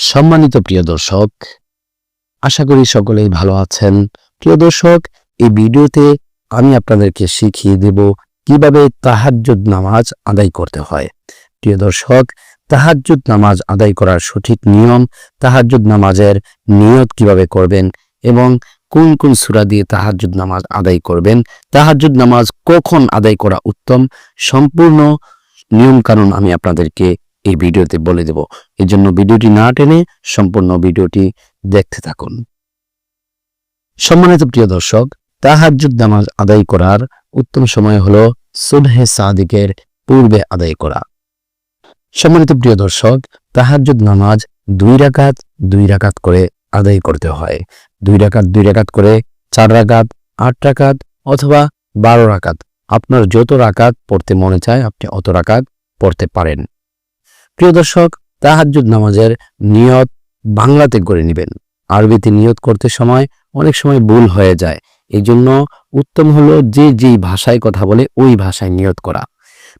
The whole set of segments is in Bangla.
সম্মানিত প্রিয় দর্শক, আশা করি সকলেই ভালো আছেন। প্রিয় দর্শক, এই ভিডিওতে আমি আপনাদেরকে শিখিয়ে দেব কিভাবে তাহাজ্জুদ নামাজ আদায় করতে হয়। প্রিয় দর্শক, তাহাজ্জুদ নামাজ আদায় করার সঠিক নিয়ম, তাহাজ্জুদ নামাজের নিয়ত কিভাবে করবেন এবং কোন কোন সূরা দিয়ে তাহাজ্জুদ নামাজ আদায় করবেন, তাহাজ্জুদ নামাজ কখন আদায় করা উত্তম, সম্পূর্ণ নিয়ম কানুন আমি আপনাদেরকে এই ভিডিওতে বলে দেব। এই জন্য ভিডিওটি না টেনে সম্পূর্ণ ভিডিওটি দেখতে থাকুন। সম্মানিত প্রিয় দর্শক, তাহাজ্জুদ নামাজ আদায় করার উত্তম সময় হলো সুবহে সাদিকের পূর্বে আদায় করা। সম্মানিত প্রিয় দর্শক, তাহাজ্জুদ নামাজ 2 রাকাত করে আদায় করতে হয়। 2 রাকাত করে 4 রাকাত, 8 রাকাত অথবা 12 রাকাত, আপনার যত রাকাত পড়তে মনে চায় আপনি অত রাকাত পড়তে পারেন। প্রিয় দর্শক, তাহাজ্জুদ নামাজের নিয়ত বাংলাতে করে নেবেন। আরবিতে নিয়ত করতে সময় অনেক সময় ভুল হয়ে যায়। এই জন্য উত্তম হলো যেই ভাষায় কথা বলে ওই ভাষায় নিয়ত করা।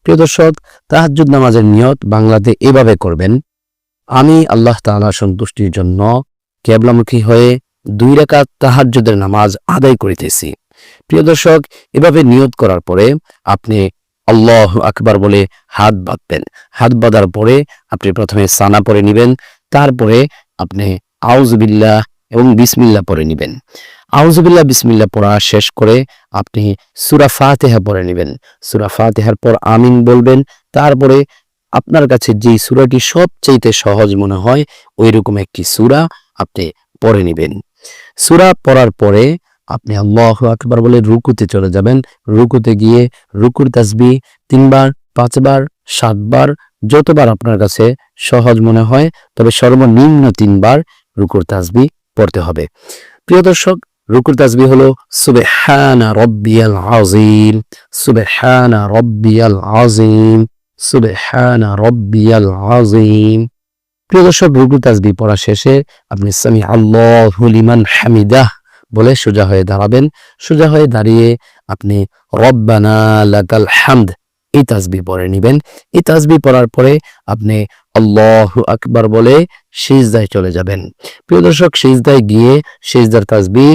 প্রিয় দর্শক, তাহাজ্জুদ নামাজের নিয়ত বাংলাতে এভাবে করবেন: আমি আল্লাহ তাআলা সন্তুষ্টির জন্য কিবলামুখী হয়ে 2 রাকাত তাহাজ্জুদের নামাজ আদায় করিতেছি। প্রিয় দর্শক, এভাবে নিয়ত করার পরে আপনি আল্লাহু আকবার বলে হাত বাঁধবেন। হাত বাঁধার পরে আপনি প্রথমে সানা পড়ে নেবেন, তারপরে আপনি আউযু বিল্লাহ এবং বিসমিল্লাহ পড়ে নেবেন। আউযু বিল্লাহ বিসমিল্লাহ পড়া শেষ করে আপনি সূরা ফাতিহা পড়ে নেবেন। সূরা ফাতিহার পর আমিন বলবেন। তারপরে আপনার কাছে যেই সূরাটি সবচেয়ে সহজ মনে হয় ওইরকম একটি সূরা আপনি পড়ে নেবেন। সূরা পড়ার পরে আপনি আল্লাহু আকবার বলে রুকুতে চলে যাবেন। রুকুতে গিয়ে রুকুর তাসবিহ 3 বার, 5 বার, 7 বার, যতবার আপনার কাছে সহজ মনে হয়, তবে সর্বনিম্ন 3 বার রুকুর তাসবিহ পড়তে হবে। প্রিয় দর্শক, রুকুর তাসবিহ হলো সুবহানা রাব্বিয়াল আযীম, সুবহানা রাব্বিয়াল আযীম, সুবহানা রাব্বিয়াল আযীম। প্রিয় দর্শক, রুকুর তাসবিহ পড়া শেষে আপনি সামি আল্লাহু লিমান হামিদাহ বলে সোজা হয়ে দাঁড়াবেন। সোজা হয়ে দাঁড়িয়ে আপনি রব্বানা লাকাল হামদ এই তাসবিহ পড়ে নেবেন। এই তাসবিহ পড়ার পরে আপনি আল্লাহু আকবার বলে সিজদায় চলে যাবেন। প্রিয় দর্শক, সিজদায় গিয়ে সিজদার তাসবিহ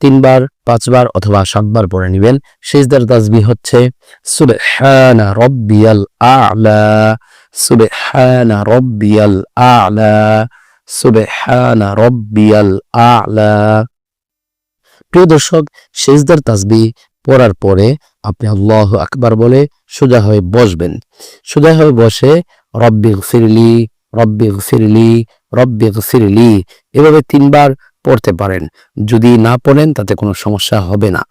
3 বার, 5 বার অথবা 7 বার পড়ে নেবেন। সিজদার তাসবিহ হচ্ছে সুবহানা রাব্বিয়াল আ'লা, সুবহানা রাব্বিয়াল আ'লা, সুবহানা রাব্বিয়াল আ'লা। প্রিয় দর্শক, সিজদার তাসবিহ পড়ার পরে আপনি আল্লাহু আকবার বলে সোজা হয়ে বসবেন। সোজা হয়ে বসে রব্বিগফিরলি, রব্বিগফিরলি, রব্বিগফিরলি এভাবে 3 বার পড়তে পারেন। যদি না পড়েন তাতে কোনো সমস্যা হবে না।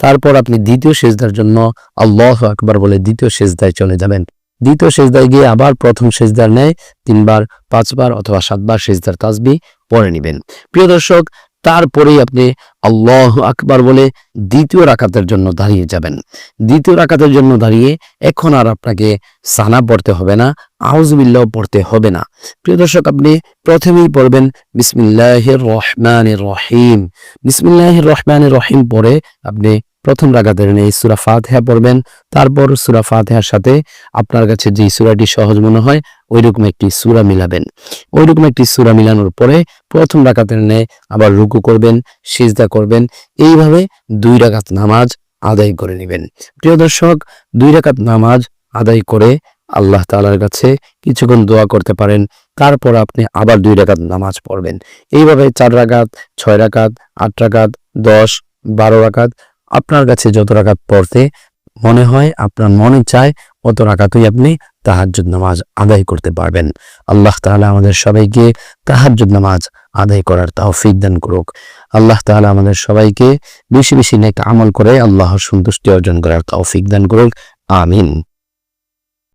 তারপর আপনি দ্বিতীয় সিজদার জন্য আল্লাহু আকবার বলে দ্বিতীয় সিজদায় চলে যাবেন। দ্বিতীয় সিজদায় গিয়ে আবার প্রথম সিজদার ন্যায় 3 বার, 5 বার অথবা 7 বার সিজদার তাসবিহ পড়ে নেবেন। প্রিয় দর্শক, তারপরেই আপনি আল্লাহু আকবার বলে দ্বিতীয় রাকাতের জন্য দাঁড়িয়ে যাবেন। দ্বিতীয় রাকাতের জন্য দাঁড়িয়ে এখন আর আপনাকে সানা পড়তে হবে না, আউযু বিল্লাহ পড়তে হবে না। প্রিয় দর্শক, আপনি প্রথমেই পড়বেন বিসমিল্লাহির রহমানির রহিম। বিসমিল্লাহির রহমানির রহিম পড়ে আপনি প্রথম রাকাতের নেই সূরা ফাতিহা পড়বেন। তারপর সূরা ফাতিহার সাথে আপনার কাছে যে সূরাটি সহজ মনে হয় ওইরকম একটি সূরা মিলাবেন। ওইরকম একটি সূরা মিলানোর পরে প্রথম রাকাতের নেই আবার রুকু করবেন, সিজদা করবেন। এইভাবে 2 রাকাত নামাজ আদায় করে নেবেন। প্রিয় দর্শক, 2 রাকাত নামাজ আদায় করে আল্লাহ তাআলার কাছে কিছুক্ষণ দোয়া করতে পারেন। তারপর আপনি আবার 2 রাকাত নামাজ পড়বেন। এইভাবে 4 রাকাত, 6 রাকাত, 8 রাকাত, 10, 12 রাকাত আপনার কাছে যত রাকাত পড়তে মনে হয়, আপনার মনে চায় অত রাকাতই আপনি তাহাজ্জুদ নামাজ আদায় করতে পারবেন। আল্লাহ তাআলা আমাদের সবাইকে তাহাজ্জুদ নামাজ আদায় করার তৌফিক দান করুক। আল্লাহ তাআলা আমাদের সবাইকে বেশি বেশি নেক আমল করে আল্লাহর সন্তুষ্টি অর্জন করার তৌফিক দান করুক। আমিন।